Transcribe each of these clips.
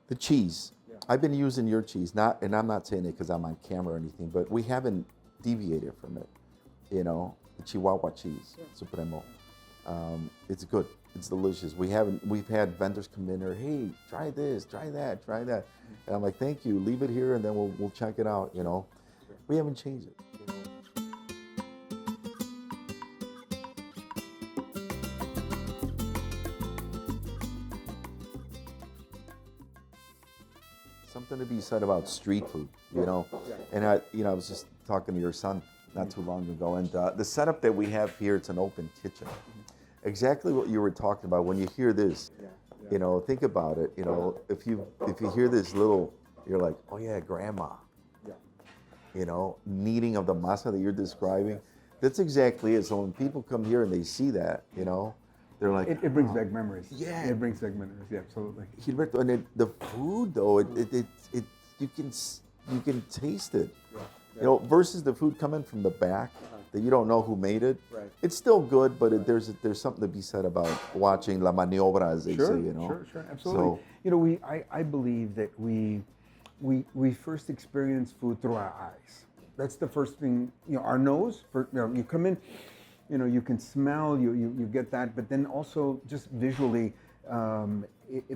The cheese. Yeah. I've been using your cheese, and I'm not saying it because I'm on camera or anything, but we haven't deviated from it. The Chihuahua cheese, Supremo. It's good. It's delicious. We've had vendors come in there, hey, try this, try that, try that. And I'm like, thank you, leave it here and then we'll check it out, We haven't changed it. Something to be said about street food, And I was just talking to your son not too long ago, and the setup that we have here, it's an open kitchen. Exactly what you were talking about. When you hear this, think about it. If you hear this little, you're like, oh yeah, grandma. Kneading of the masa that you're describing. That's exactly it. So when people come here and they see that, they're like, it brings back memories. Yeah, it brings back memories. Yeah, absolutely. And the food though, you can taste it. Versus the food coming from the back that you don't know who made it. Right. It's still good, but there's something to be said about watching la maniobra, as they say. Sure, absolutely. So, I believe that we first experience food through our eyes. That's the first thing. Our nose. You come in. You can smell. You get that, but then also just visually.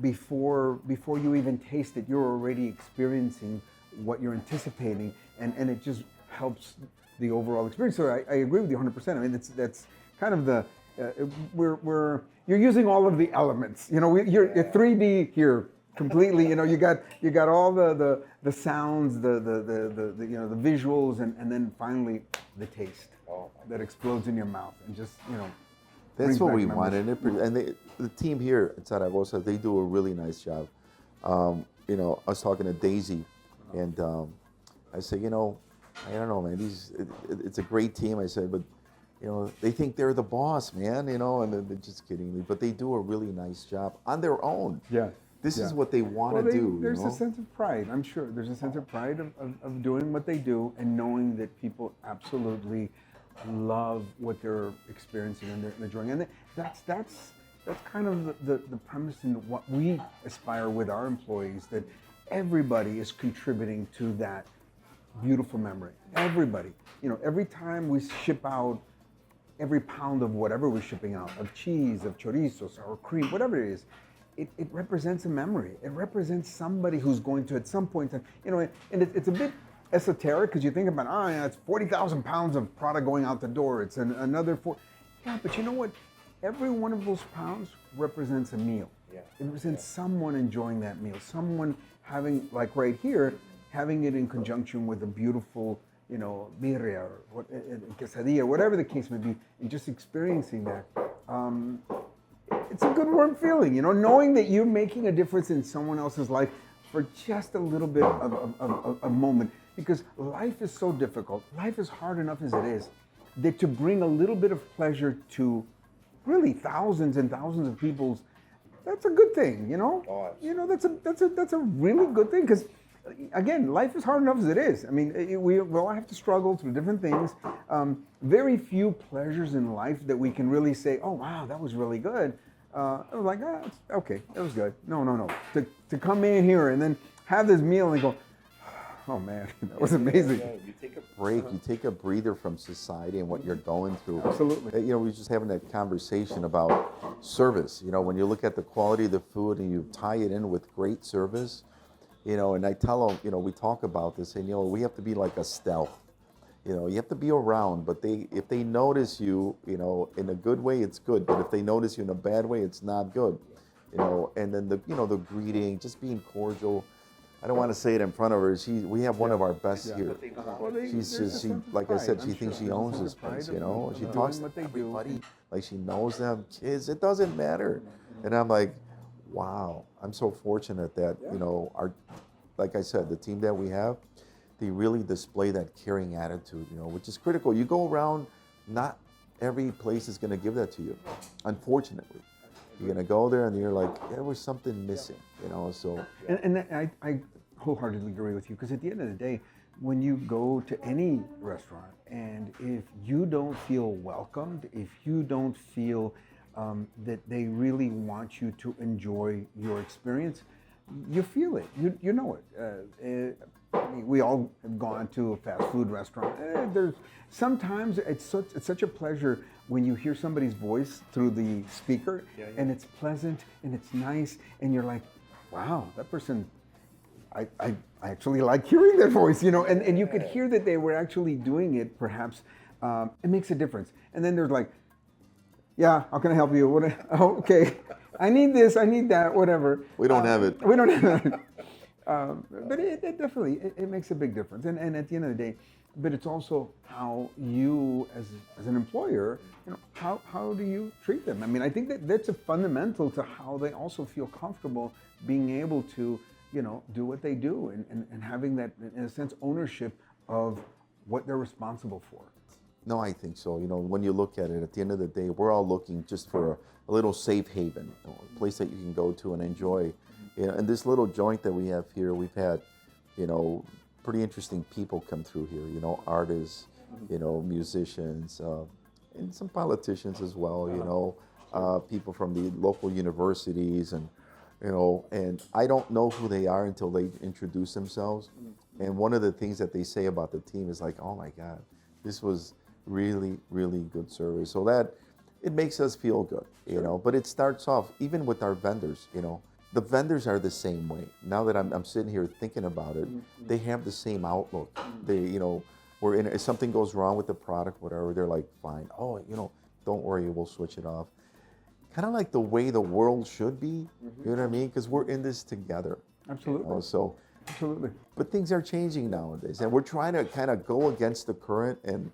Before you even taste it, you're already experiencing what you're anticipating, and it just helps the overall experience. So I agree with you 100%. I mean, that's kind of the you're using all of the elements. You're 3D here completely. You got all the sounds, the visuals, and then finally the taste that explodes in your mouth and just That's what we wanted, and the team here at Zaragoza, they do a really nice job. I was talking to Daisy, and I said, I don't know, man. It's a great team. I said, but they think they're the boss, man. And they're just kidding me, but they do a really nice job on their own. Yeah. This is what they want to do. There's a sense of pride. I'm sure there's a sense of pride of doing what they do and knowing that people absolutely love what they're experiencing and they're enjoying, and that's kind of the premise in what we aspire with our employees, that everybody is contributing to that beautiful memory. Everybody, every time we ship out, every pound of whatever we're shipping out, of cheese, of chorizo, sour cream, whatever it is, it represents a memory. It represents somebody who's going to, at some point, and it's a bit esoteric because you think about, it's 40,000 pounds of product going out the door. It's another yeah, but you know what? Every one of those pounds represents a meal. Yeah. It represents someone enjoying that meal, someone having, like right here, having it in conjunction with a beautiful, birria or quesadilla, whatever the case may be, and just experiencing that. It's a good warm feeling, knowing that you're making a difference in someone else's life for just a little bit of a moment. Because life is so difficult, life is hard enough as it is, that to bring a little bit of pleasure to really thousands and thousands of people's, that's a good thing, that's a really good thing, because again, life is hard enough as it is. I mean, we all have to struggle through different things. Very few pleasures in life that we can really say, oh wow, that was really good. I was like, it's okay, that was good. No. To come in here and then have this meal and go, oh man, that was amazing. Yeah, you take a break, you take a breather from society and what you're going through. Absolutely. We were just having that conversation about service. When you look at the quality of the food and you tie it in with great service, and I tell them, we talk about this, and we have to be like a stealth. You have to be around, but if they notice you, in a good way, it's good. But if they notice you in a bad way, it's not good. And then the greeting, just being cordial. I don't want to say it in front of her. We have one of our best here. She's like I said, she thinks she owns this place. She talks to everybody like she knows them. Kids, it doesn't matter. And I'm like, wow, I'm so fortunate that like I said, the team that we have, they really display that caring attitude. Which is critical. You go around, not every place is going to give that to you, unfortunately. You're going to go there and you're like, there was something missing, so. And I wholeheartedly agree with you, because at the end of the day, when you go to any restaurant and if you don't feel welcomed, if you don't feel that they really want you to enjoy your experience, you feel it. You know it. I mean, we all have gone to a fast food restaurant. There's sometimes it's such a pleasure when you hear somebody's voice through the speaker, and it's pleasant and it's nice, and you're like, wow, that person. I actually like hearing their voice, and you could hear that they were actually doing it. Perhaps it makes a difference. And then there's like, yeah, how can I help you? What? Oh, okay, I need this, I need that, whatever. We don't have it. We don't have it. But it definitely it makes a big difference. And at the end of the day, but it's also how you as an employer, how do you treat them? I mean, I think that's a fundamental to how they also feel comfortable being able to do what they do and having that, in a sense, ownership of what they're responsible for. No, I think so. When you look at it, at the end of the day, we're all looking just for a little safe haven, a place that you can go to and enjoy. And this little joint that we have here, we've had, pretty interesting people come through here. Artists, musicians, and some politicians as well. People from the local universities and I don't know who they are until they introduce themselves. And one of the things that they say about the team is like, oh my God, this was really, really good service. So that it makes us feel good, but it starts off even with our vendors, the vendors are the same way. Now that I'm sitting here thinking about it, they have the same outlook. They, if something goes wrong with the product, whatever, they're like, fine. Oh, don't worry, we'll switch it off. Kind of like the way the world should be, you know what I mean? Because we're in this together. Absolutely. Absolutely. But things are changing nowadays, and we're trying to kind of go against the current. And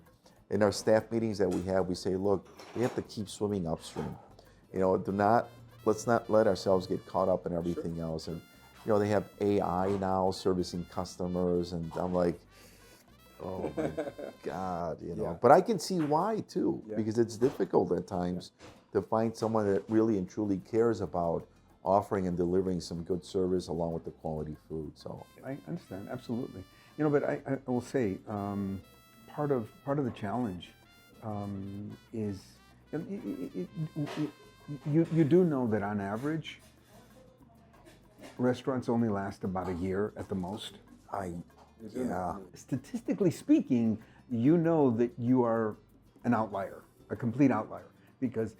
in our staff meetings that we have, we say, look, we have to keep swimming upstream. Let's not let ourselves get caught up in everything else. And they have AI now servicing customers, and I'm like, oh my God, But I can see why too, because it's difficult at times to find someone that really and truly cares about offering and delivering some good service along with the quality food. So I understand, absolutely. But I will say, part of the challenge is you do know that on average, restaurants only last about a year at the most. Statistically speaking, that you are an outlier, a complete outlier, because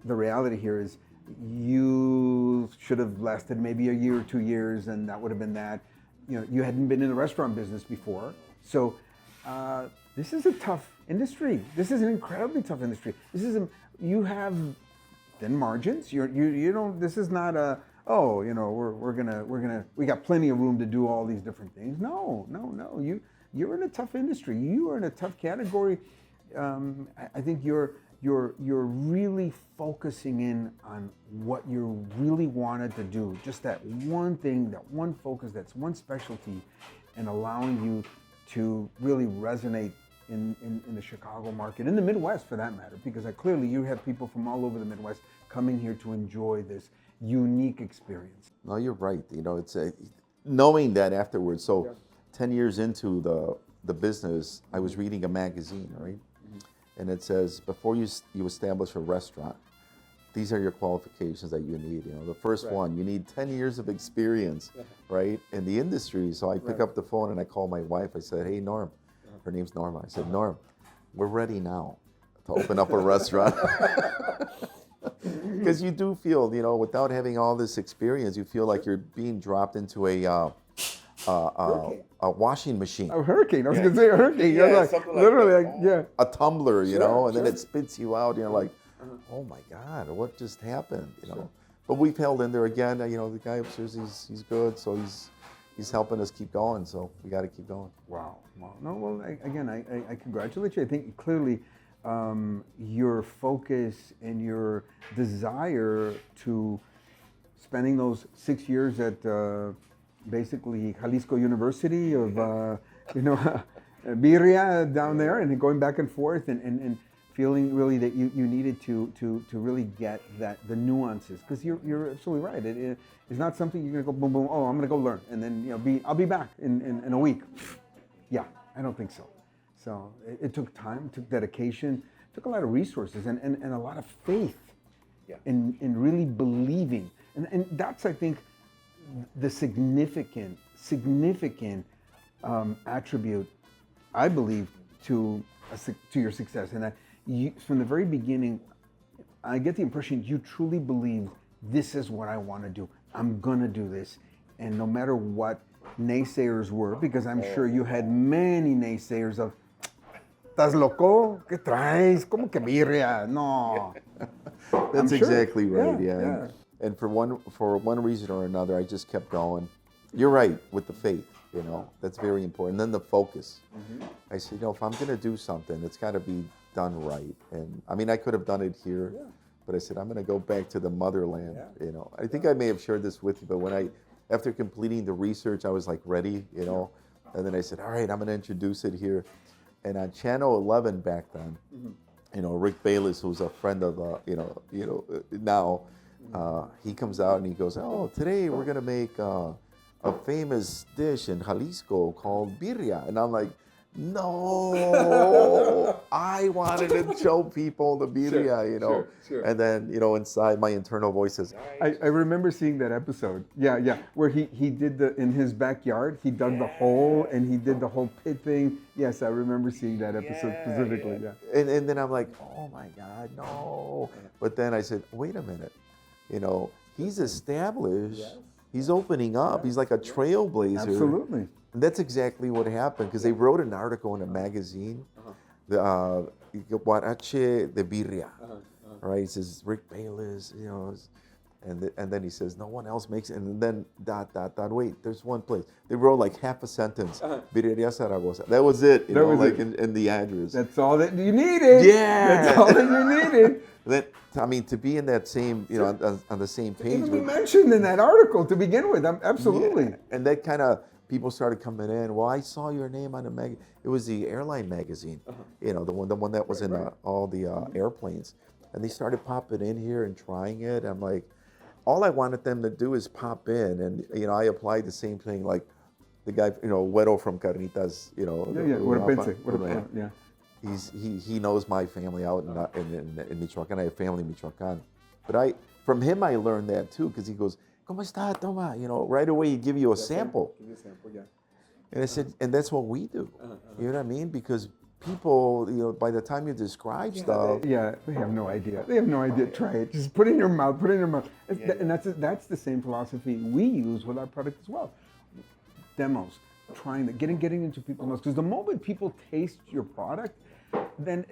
the reality here is you should have lasted maybe a year or 2 years, and that would have been that. You hadn't been in the restaurant business before, so this is a tough industry. This is an incredibly tough industry. You have thin margins. You don't. This is not a we got plenty of room to do all these different things. No. You're in a tough industry. You are in a tough category. I think you're really focusing in on what you really wanted to do. Just that one thing, that one focus, that's one specialty, and allowing you to really resonate in the Chicago market, in the Midwest for that matter, because clearly you have people from all over the Midwest coming here to enjoy this unique experience. No, you're right. It's knowing that afterwards. So 10 years into the business, I was reading a magazine, right? And it says, before you establish a restaurant, these are your qualifications that you need. The first one, you need 10 years of experience, right, in the industry. So I pick up the phone and I call my wife. I said, hey, Norm. Her name's Norma. I said, Norm, we're ready now to open up a restaurant. Because you do feel, without having all this experience, you feel like you're being dropped into a washing machine. A hurricane. I was going to say a hurricane. You're like, literally, a tumbler, and then it spits you out. You're like, oh my God, what just happened? But we've held in there again. The guy upstairs, he's good, so he's helping us keep going. So we got to keep going. Wow. No, well, I congratulate you. I think clearly your focus and your desire to spending those 6 years at basically Jalisco University of Birrieria down there, and going back and forth and feeling really that you needed to really get the nuances, because you're absolutely right. It's not something you're gonna go boom boom. Oh, I'm gonna go learn, and then I'll be back in a week. Yeah, I don't think so. So it took time, took dedication, took a lot of resources, and a lot of faith in really believing. And that's, I think, the significant attribute, I believe, to your success. And from the very beginning, I get the impression you truly believe this is what I want to do. I'm gonna do this, and no matter what naysayers were, because I'm sure you had many naysayers of, ¿Estás loco? ¿Qué traes? ¿Cómo que birria? No. That's exactly right. Yeah, Yeah. yeah. And for one reason or another, I just kept going. You're right with the faith. That's very important. And then the focus. I said, if I'm going to do something, it's got to be done right. And I mean, I could have done it here, but I said, I'm going to go back to the motherland. I think I may have shared this with you, but after completing the research, I was like ready, and then I said, all right, I'm going to introduce it here. And on Channel 11 back then, Rick Bayless, who's a friend of, now, he comes out and he goes, oh, today we're going to make a famous dish in Jalisco called birria. And I'm like, no, I wanted to show people the birria, Sure. And then, inside my internal voice says, I remember seeing that episode. Yeah, where he did in his backyard, he dug the hole and he did the whole pit thing. Yes, I remember seeing that episode specifically. Yeah. And then I'm like, oh my God, no. But then I said, wait a minute, he's established. Yes. He's opening up. He's like a trailblazer. Absolutely. And that's exactly what happened, because they wrote an article in a magazine, the Guarache de Birria, right? He says, Rick Bayless, and then he says, no one else makes it. And then wait, there's one place. They wrote like half a sentence, Birrieria Zaragoza. That was it, in the address. That's all that you needed. Yeah. That's all that you needed. To be in that same, on the same page. Even be mentioned in that article to begin with. Absolutely. Yeah. And that kind of, people started coming in. Well, I saw your name on the it was the airline magazine, the one that was in all the airplanes. And they started popping in here and trying it. I'm like, all I wanted them to do is pop in. And, I applied the same thing, like the guy, Güero from Carnitas, Yeah. He knows my family out in Michoacán. I have family in Michoacán. But from him, I learned that too, because he goes, ¿Cómo está? Toma. Right away he'd give you a sample. Give you a sample, yeah. And I said, and that's what we do. You know what I mean? Because people, by the time you describe stuff. They have no idea. They have no idea. Try it. Just put it in your mouth. And that's the same philosophy we use with our product as well. Demos, trying that, getting into people's mouths. Because the moment people taste your product, then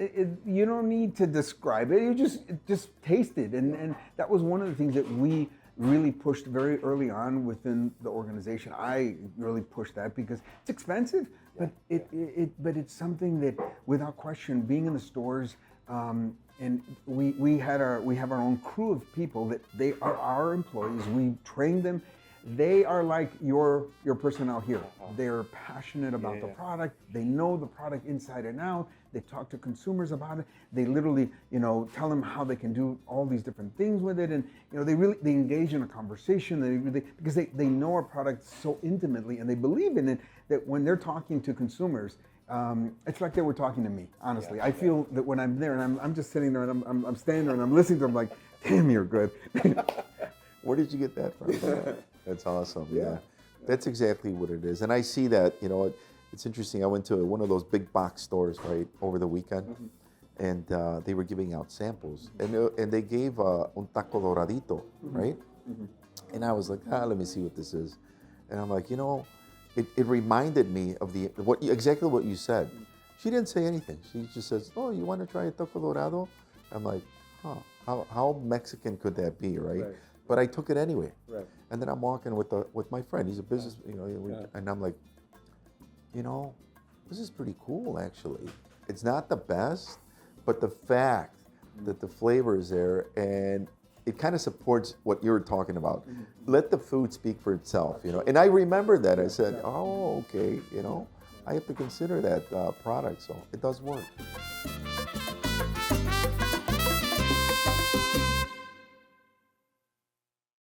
you don't need to describe it. You just taste it. And that was one of the things that we really pushed very early on within the organization. I really pushed that because it's expensive, but it's something that, without question, being in the stores, and we have our own crew of people that they are our employees. We train them. They are like your personnel here. They're passionate about the product. They know the product inside and out. They talk to consumers about it. They literally, tell them how they can do all these different things with it, and they engage in a conversation. Because they know our product so intimately, and they believe in it, that when they're talking to consumers, it's like they were talking to me. Honestly, I feel that when I'm there and I'm just sitting there and I'm standing there and I'm listening to them, like, damn, you're good. Where did you get that from? That's awesome. Yeah. That's exactly what it is. And I see that, it's interesting. I went to one of those big box stores, right, over the weekend, and they were giving out samples. And they gave un taco doradito, right? And I was like, let me see what this is. And I'm like, it reminded me of exactly what you said. She didn't say anything. She just says, oh, you want to try a taco dorado? I'm like, how Mexican could that be, right? But I took it anyway. Right. And then I'm walking with my friend. He's a business, and I'm like, this is pretty cool, actually. It's not the best, but the fact that the flavor is there, and it kind of supports what you're talking about. Let the food speak for itself, And I remember that. I said, oh, okay, I have to consider that product, so it does work.